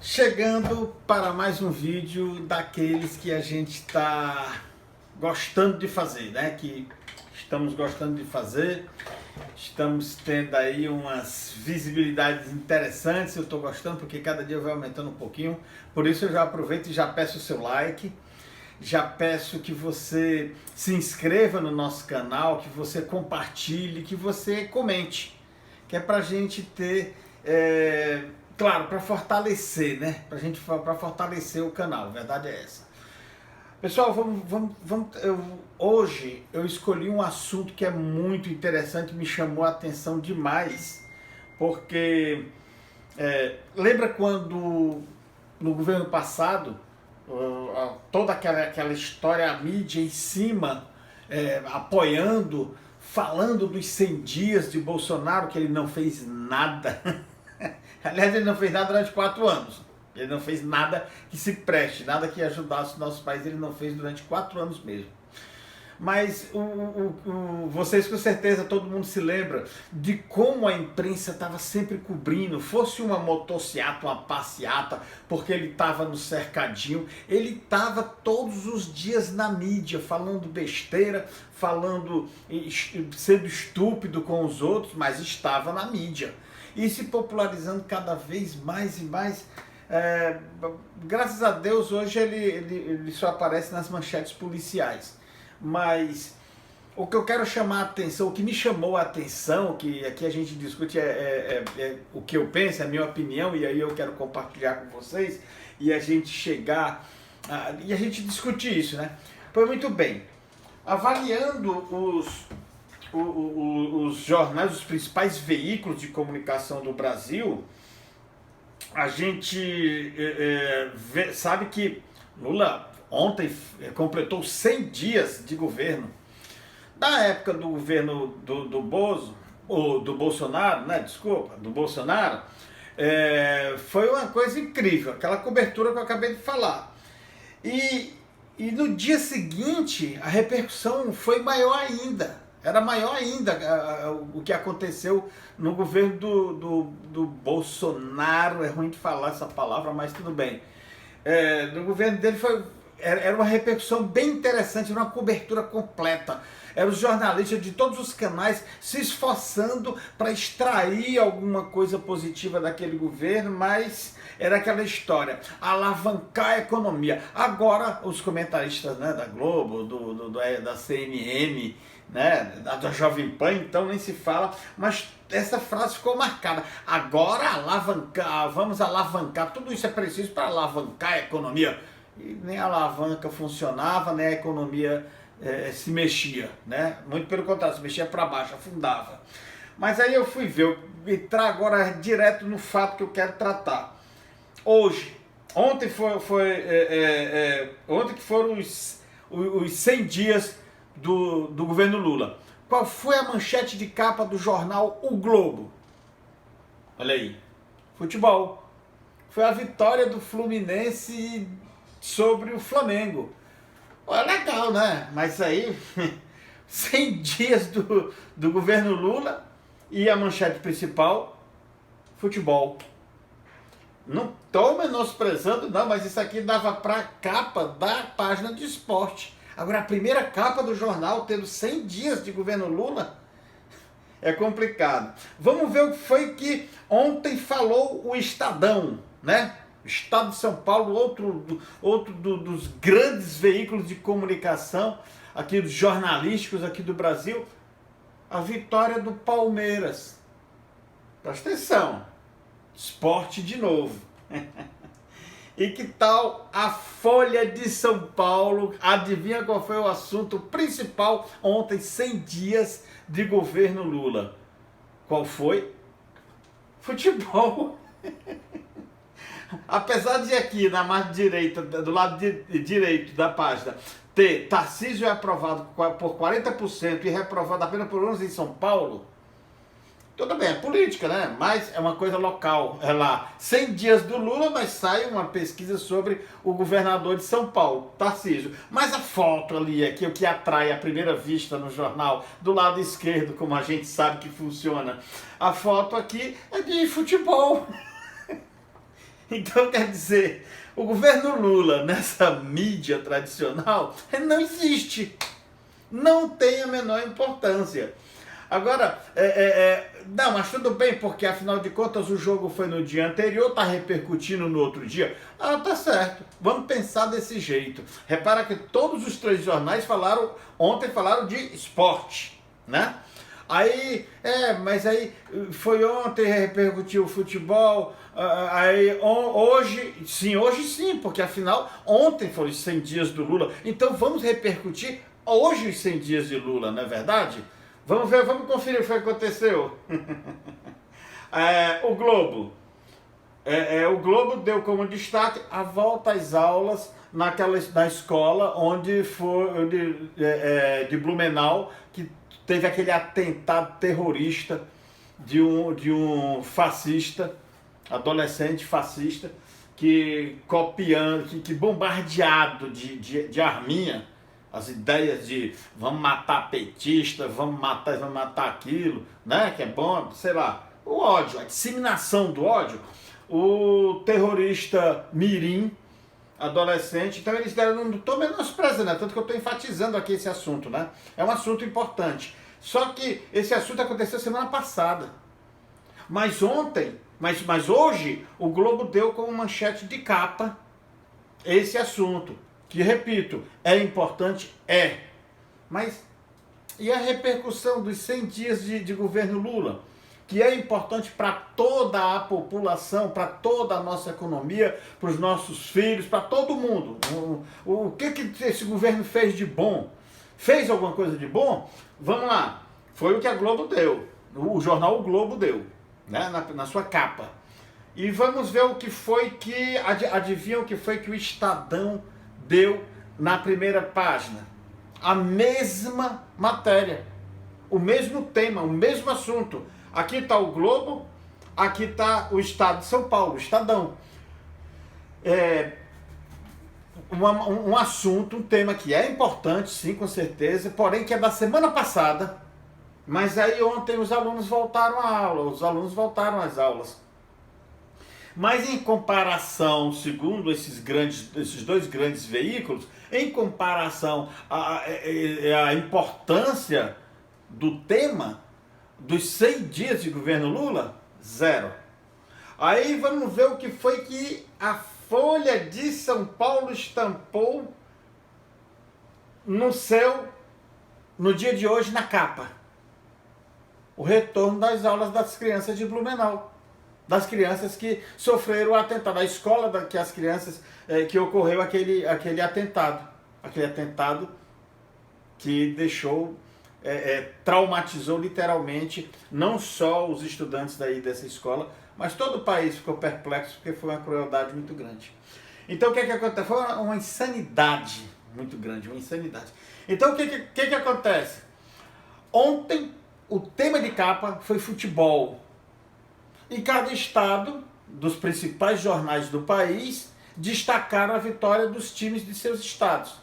Chegando para mais um vídeo daqueles que a gente está gostando de fazer, né? Que estamos gostando de fazer, estamos tendo aí umas visibilidades interessantes. Eu estou gostando porque cada dia vai aumentando um pouquinho, por isso eu já aproveito e já peço o seu like, já peço que você se inscreva no nosso canal, que você compartilhe, que você comente, que é para a gente ter... Claro, para fortalecer, né? Para fortalecer o canal, a verdade é essa. Pessoal, hoje eu escolhi um assunto que é muito interessante, me chamou a atenção demais, porque lembra quando no governo passado, toda aquela história, a mídia em cima, apoiando, falando dos 100 dias de Bolsonaro, que ele não fez nada. Aliás, ele não fez nada durante 4 anos. Ele não fez nada que se preste, nada que ajudasse o nosso país, ele não fez durante 4 anos mesmo. Mas vocês com certeza, todo mundo se lembra de como a imprensa estava sempre cobrindo, fosse uma motociata, uma passeata, porque ele estava no cercadinho, ele estava todos os dias na mídia, falando besteira, falando, sendo estúpido com os outros, mas estava na mídia. E se popularizando cada vez mais e mais. Graças a Deus, hoje ele só aparece nas manchetes policiais. Mas o que eu quero chamar a atenção, o que me chamou a atenção, que aqui a gente discute o que eu penso, é a minha opinião, e aí eu quero compartilhar com vocês, e a gente chegar, e a gente discutir isso, né? Pois muito bem, avaliando os jornais, os principais veículos de comunicação do Brasil, a gente sabe que Lula ontem completou 100 dias de governo. Da época do governo do Bolsonaro, né? Desculpa, do Bolsonaro, foi uma coisa incrível, aquela cobertura que eu acabei de falar. E no dia seguinte, a repercussão foi maior ainda. Era maior ainda o que aconteceu no governo do Bolsonaro. É ruim de falar essa palavra, mas tudo bem. No governo dele era uma repercussão bem interessante, uma cobertura completa. Eram os jornalistas de todos os canais se esforçando para extrair alguma coisa positiva daquele governo, mas era aquela história, alavancar a economia. Agora, os comentaristas, né, da Globo, da CNN, né, da Jovem Pan, então nem se fala, mas essa frase ficou marcada. Agora alavancar, vamos alavancar, tudo isso é preciso para alavancar a economia. E nem a alavanca funcionava, nem a economia se mexia, né? Muito pelo contrário, se mexia para baixo, afundava. Mas aí eu fui ver, eu entrar agora direto no fato que eu quero tratar. Ontem que foram os 100 dias do governo Lula. Qual foi a manchete de capa do jornal O Globo? Olha aí, futebol. Foi a vitória do Fluminense sobre o Flamengo. É legal, né? Mas aí, 100 dias do governo Lula e a manchete principal, futebol. Não estou menosprezando, não, mas isso aqui dava para capa da página de esporte. Agora, a primeira capa do jornal, tendo 100 dias de governo Lula, é complicado. Vamos ver o que foi que ontem falou o Estadão, né? O Estado de São Paulo, outro dos grandes veículos de comunicação, aqui dos jornalísticos aqui do Brasil, a vitória do Palmeiras. Presta atenção, esporte de novo. E que tal a Folha de São Paulo? Adivinha qual foi o assunto principal ontem, 100 dias de governo Lula? Qual foi? Futebol. Apesar de aqui na margem direita, do lado direito da página, ter Tarcísio aprovado por 40% e reprovado apenas por 11 em São Paulo, tudo bem, é política, né? Mas é uma coisa local. É lá, 100 dias do Lula, mas sai uma pesquisa sobre o governador de São Paulo, Tarcísio. Mas a foto ali, aqui, o que atrai à primeira vista no jornal, do lado esquerdo, como a gente sabe que funciona, a foto aqui é de futebol. Então, quer dizer, o governo Lula nessa mídia tradicional não existe. Não tem a menor importância. Agora, não, mas tudo bem, porque afinal de contas o jogo foi no dia anterior, tá repercutindo no outro dia. Ah, tá certo, vamos pensar desse jeito. Repara que todos os três jornais ontem falaram de esporte, né? Aí, mas aí foi ontem, repercutiu o futebol, aí hoje sim, porque afinal ontem foram os 100 dias do Lula, então vamos repercutir hoje os 100 dias de Lula, não é verdade? Vamos ver, vamos conferir o que aconteceu. O Globo. O Globo deu como destaque a volta às aulas na escola de Blumenau, que teve aquele atentado terrorista de um fascista, adolescente fascista, que bombardeado de arminha, as ideias de vamos matar petista, vamos matar aquilo, né? Que é bom, sei lá, o ódio, a disseminação do ódio. O terrorista mirim, adolescente, então eles deram, não estou menosprezando, né? Tanto que eu estou enfatizando aqui esse assunto, né? É um assunto importante. Só que esse assunto aconteceu semana passada. Mas hoje, o Globo deu como manchete de capa esse assunto. Que, repito, é importante? É. Mas e a repercussão dos 100 dias de governo Lula? Que é importante para toda a população, para toda a nossa economia, para os nossos filhos, para todo mundo. O que esse governo fez de bom? Fez alguma coisa de bom? Vamos lá. Foi o que a Globo deu. O jornal O Globo deu, né? Na sua capa. E vamos ver o que foi que... Adivinha o que foi que o Estadão deu na primeira página? A mesma matéria, o mesmo tema, o mesmo assunto. Aqui está o Globo, aqui está o Estado de São Paulo, o Estadão. Um assunto, um tema que é importante, sim, com certeza, porém que é da semana passada, mas aí ontem os alunos voltaram à aula, os alunos voltaram às aulas. Mas em comparação, segundo esses dois grandes veículos, em comparação à importância do tema dos 100 dias de governo Lula, zero. Aí vamos ver o que foi que a Folha de São Paulo estampou no dia de hoje, na capa. O retorno das aulas das crianças de Blumenau. Das crianças que sofreram o atentado, a escola que as crianças, que ocorreu aquele atentado. Aquele atentado que traumatizou literalmente não só os estudantes dessa escola, mas todo o país ficou perplexo porque foi uma crueldade muito grande. Então o que acontece? Foi uma insanidade muito grande, uma insanidade. Então o que acontece? Ontem o tema de capa foi futebol. E cada estado, dos principais jornais do país, destacaram a vitória dos times de seus estados,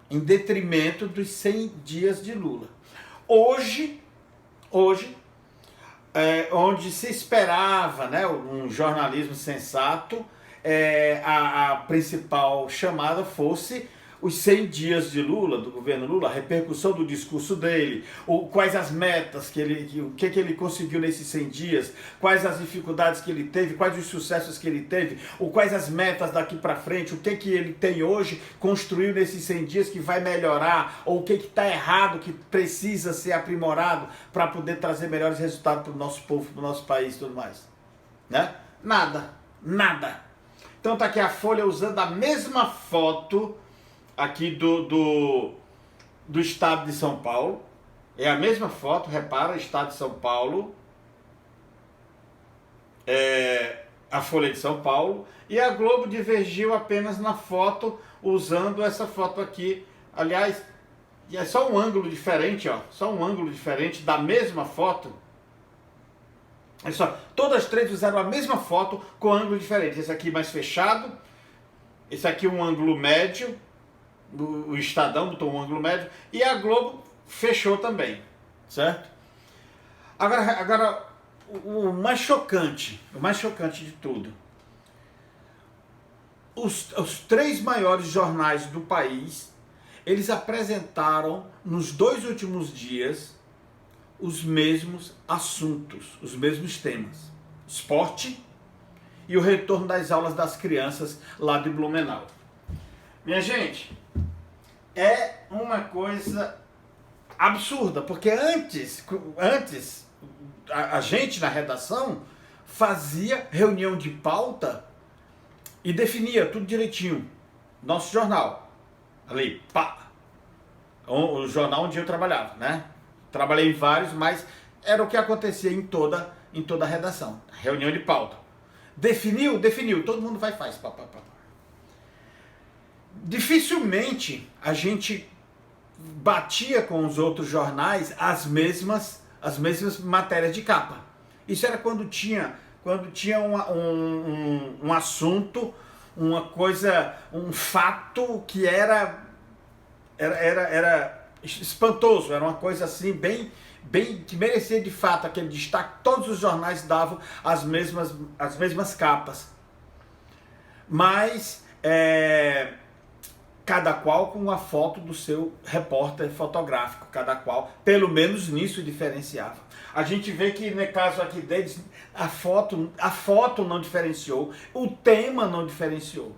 em detrimento dos 100 dias de Lula. Hoje, onde se esperava, né, um jornalismo sensato, a principal chamada fosse os 100 dias de Lula, do governo Lula, a repercussão do discurso dele, quais as metas o que ele conseguiu nesses 100 dias, quais as dificuldades que ele teve, quais os sucessos que ele teve, quais as metas daqui para frente, o que ele tem hoje, construiu nesses 100 dias que vai melhorar, ou o que está errado, que precisa ser aprimorado para poder trazer melhores resultados para o nosso povo, para o nosso país e tudo mais. Né? Nada. Então está aqui a Folha usando a mesma foto aqui do estado de São Paulo. É a mesma foto, repara, estado de São Paulo, a Folha de São Paulo, e a Globo divergiu apenas na foto, usando essa foto aqui. Aliás, é só um ângulo diferente, ó, só um ângulo diferente da mesma foto. É só, todas as três usaram a mesma foto com ângulo diferente. Esse aqui mais fechado, esse aqui um ângulo médio, o Estadão botou um ângulo médio, e a Globo fechou também, certo? Agora o mais chocante de tudo, os três maiores jornais do país, eles apresentaram nos 2 últimos dias os mesmos assuntos, os mesmos temas. Esporte e o retorno das aulas das crianças lá de Blumenau. Minha gente, é uma coisa absurda, porque antes a gente na redação fazia reunião de pauta e definia tudo direitinho. Nosso jornal, ali, pá, o jornal onde eu trabalhava, né? Trabalhei em vários, mas era o que acontecia em toda a redação. Reunião de pauta. Definiu, todo mundo vai e faz. Pá, pá, pá. Dificilmente a gente batia com os outros jornais as mesmas matérias de capa. Isso era quando tinha um assunto, uma coisa, um fato que era espantoso, era uma coisa assim bem que merecia de fato aquele destaque. Todos os jornais davam as mesmas capas, mas cada qual com uma foto do seu repórter fotográfico, cada qual, pelo menos nisso, diferenciava. A gente vê que no caso aqui deles, a foto não diferenciou, o tema não diferenciou.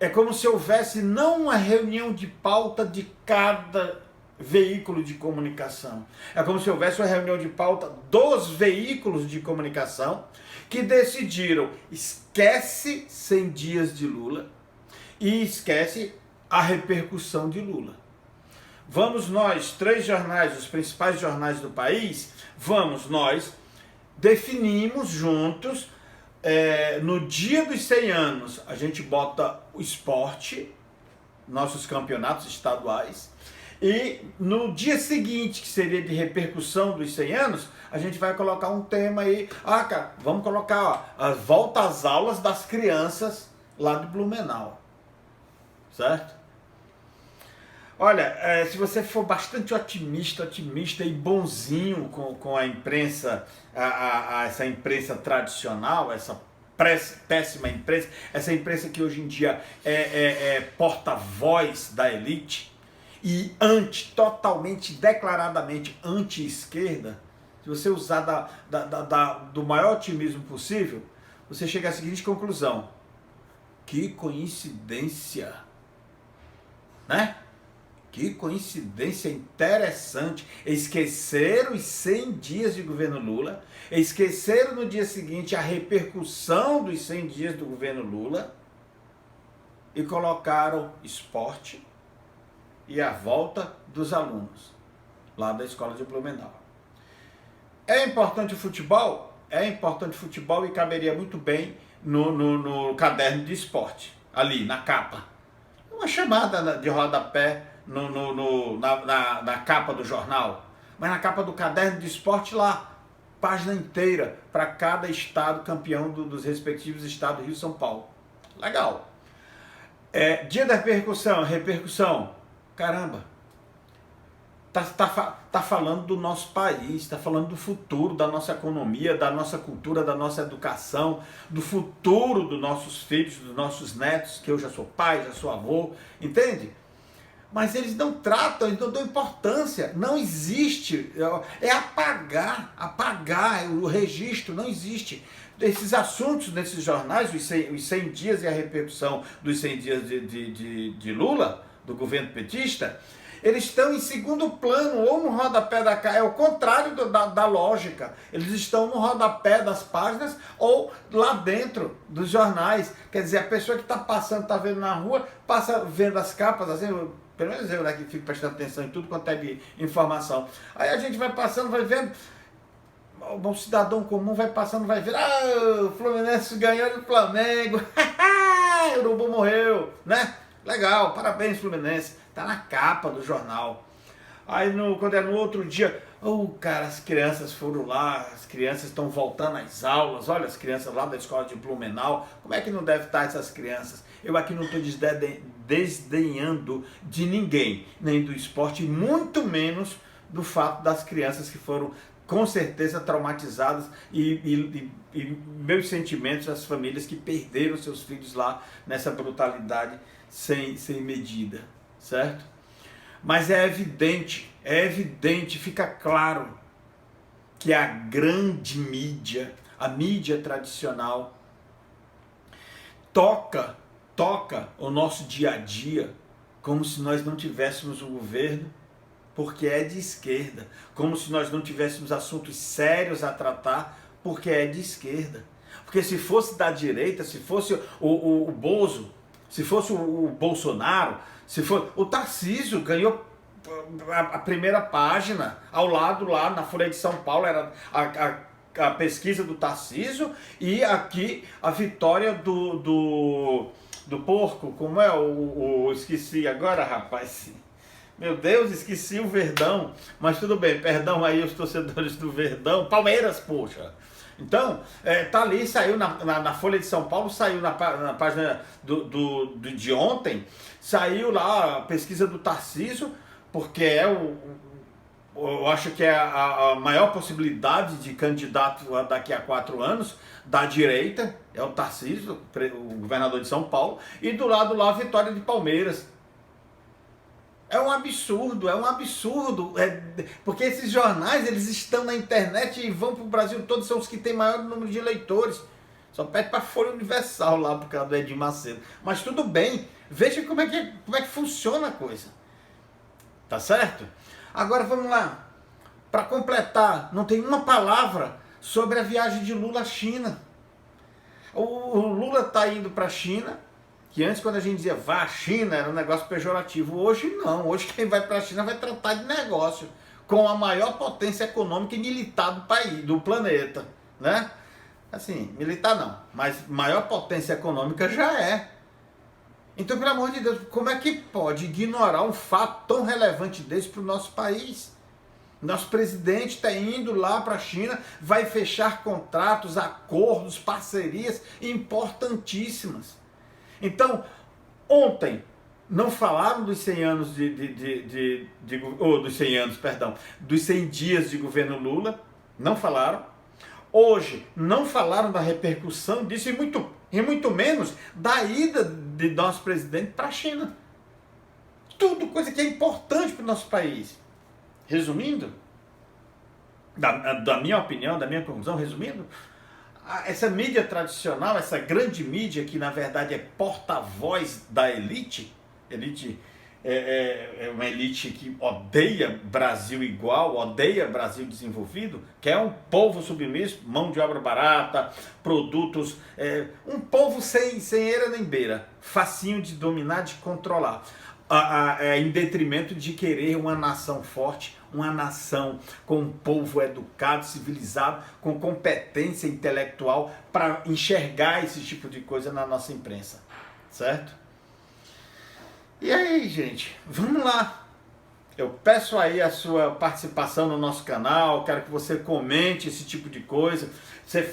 É como se houvesse não uma reunião de pauta de cada veículo de comunicação. É como se houvesse uma reunião de pauta dos veículos de comunicação que decidiram, esquece 100 dias de Lula e esquece a repercussão de Lula. Vamos nós, 3 jornais, os principais jornais do país, definimos juntos, no dia dos 100 anos, a gente bota o esporte, nossos campeonatos estaduais, e no dia seguinte, que seria de repercussão dos 100 anos, a gente vai colocar um tema aí, cara, vamos colocar a volta às aulas das crianças lá de Blumenau, certo? Olha, se você for bastante otimista e bonzinho com a imprensa, essa imprensa tradicional, essa péssima imprensa, essa imprensa que hoje em dia é porta-voz da elite e totalmente, declaradamente anti-esquerda, se você usar do maior otimismo possível, você chega à seguinte conclusão: que coincidência, né? Que coincidência interessante. Esqueceram os 100 dias de governo Lula, esqueceram no dia seguinte a repercussão dos 100 dias do governo Lula e colocaram esporte e a volta dos alunos lá da escola de Blumenau. É importante o futebol? É importante o futebol e caberia muito bem no caderno de esporte, ali na capa. Uma chamada de rodapé na capa do jornal, mas na capa do caderno de esporte lá, página inteira para cada estado campeão dos respectivos estados, Rio e São Paulo. Legal. Dia da repercussão, caramba, tá falando do nosso país, está falando do futuro da nossa economia, da nossa cultura, da nossa educação, do futuro dos nossos filhos, dos nossos netos, que eu já sou pai, já sou avô, entende? Mas eles não tratam, eles não dão importância, não existe, é apagar o registro, não existe. Esses assuntos nesses jornais, os 100 dias e a repercussão dos 100 dias de Lula, do governo petista, eles estão em segundo plano, ou no rodapé da capa, é o contrário da lógica. Eles estão no rodapé das páginas ou lá dentro dos jornais. Quer dizer, a pessoa que está passando, está vendo na rua, passa vendo as capas, assim, pelo menos eu, né, que fico prestando atenção em tudo quanto é de informação. Aí a gente vai passando, vai vendo, o cidadão comum vai passando, vai ver, o Fluminense ganhou do Flamengo, o Urubu morreu, né? Legal, parabéns Fluminense, tá na capa do jornal. Aí quando é no outro dia, cara, as crianças foram lá, as crianças estão voltando às aulas, olha as crianças lá da escola de Blumenau, como é que não deve estar essas crianças? Eu aqui não estou desdenhando de ninguém, nem do esporte, muito menos do fato das crianças que foram com certeza traumatizadas e meus sentimentos às famílias que perderam seus filhos lá nessa brutalidade sem medida, certo? Mas é evidente, fica claro que a grande mídia, a mídia tradicional, toca o nosso dia a dia como se nós não tivéssemos um governo, porque é de esquerda, como se nós não tivéssemos assuntos sérios a tratar, porque é de esquerda. Porque se fosse da direita, se fosse o Bozo, se fosse o Bolsonaro, se for o Tarcísio ganhou a primeira página, ao lado lá na Folha de São Paulo era a pesquisa do Tarcísio, e aqui a vitória do porco, como é esqueci agora, rapaz, meu Deus, esqueci o Verdão, mas tudo bem, perdão aí os torcedores do Verdão, Palmeiras, poxa. Então, tá ali, saiu na Folha de São Paulo, saiu na página de ontem, saiu lá a pesquisa do Tarcísio, porque eu acho que é a maior possibilidade de candidato daqui a 4 anos da direita, é o Tarcísio, o governador de São Paulo, e do lado lá a vitória de Palmeiras. É um absurdo, porque esses jornais, eles estão na internet e vão para o Brasil todo, são os que têm maior número de leitores. Só pede para a Folha Universal lá, por causa do Edir Macedo. Mas tudo bem, veja como é que funciona a coisa. Tá certo? Agora vamos lá. Para completar, não tem uma palavra sobre a viagem de Lula à China. O Lula está indo para a China, que antes, quando a gente dizia vá à China, era um negócio pejorativo. Hoje não. Hoje quem vai para a China vai tratar de negócio com a maior potência econômica e militar do país, do planeta, né? Assim, militar não, mas maior potência econômica já é. Então, pelo amor de Deus, como é que pode ignorar um fato tão relevante desse para o nosso país? Nosso presidente está indo lá para a China, vai fechar contratos, acordos, parcerias importantíssimas. Então, ontem, não falaram dos 100 anos dos 100 dias de governo Lula, não falaram. Hoje, não falaram da repercussão disso e muito menos da ida de nosso presidente para a China. Tudo coisa que é importante para o nosso país. Resumindo, da minha opinião, da minha conclusão, resumindo, essa mídia tradicional, essa grande mídia que na verdade é porta-voz da elite é uma elite que odeia Brasil igual, odeia Brasil desenvolvido, que é um povo submisso, mão de obra barata, produtos, um povo sem eira nem beira, facinho de dominar, de controlar, em detrimento de querer uma nação forte, uma nação com um povo educado, civilizado, com competência intelectual para enxergar esse tipo de coisa na nossa imprensa, certo? E aí, gente, vamos lá. Eu peço aí a sua participação no nosso canal, quero que você comente esse tipo de coisa, você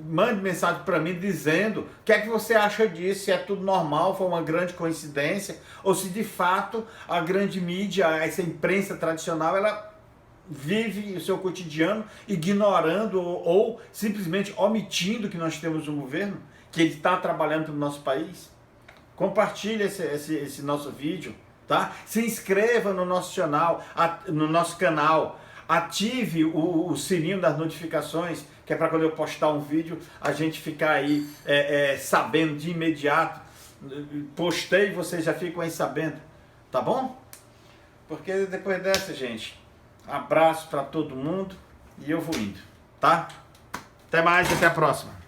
mande mensagem para mim dizendo o que é que você acha disso, se é tudo normal, foi uma grande coincidência, ou se de fato a grande mídia, essa imprensa tradicional, ela vive o seu cotidiano ignorando ou simplesmente omitindo que nós temos um governo, que ele está trabalhando no nosso país. Compartilhe esse nosso vídeo, tá? Se inscreva no nosso canal, ative o sininho das notificações, que é para quando eu postar um vídeo, a gente ficar aí sabendo de imediato. Postei, vocês já ficam aí sabendo, tá bom? Porque depois dessa, gente, abraço para todo mundo e eu vou indo, tá? Até mais, até a próxima.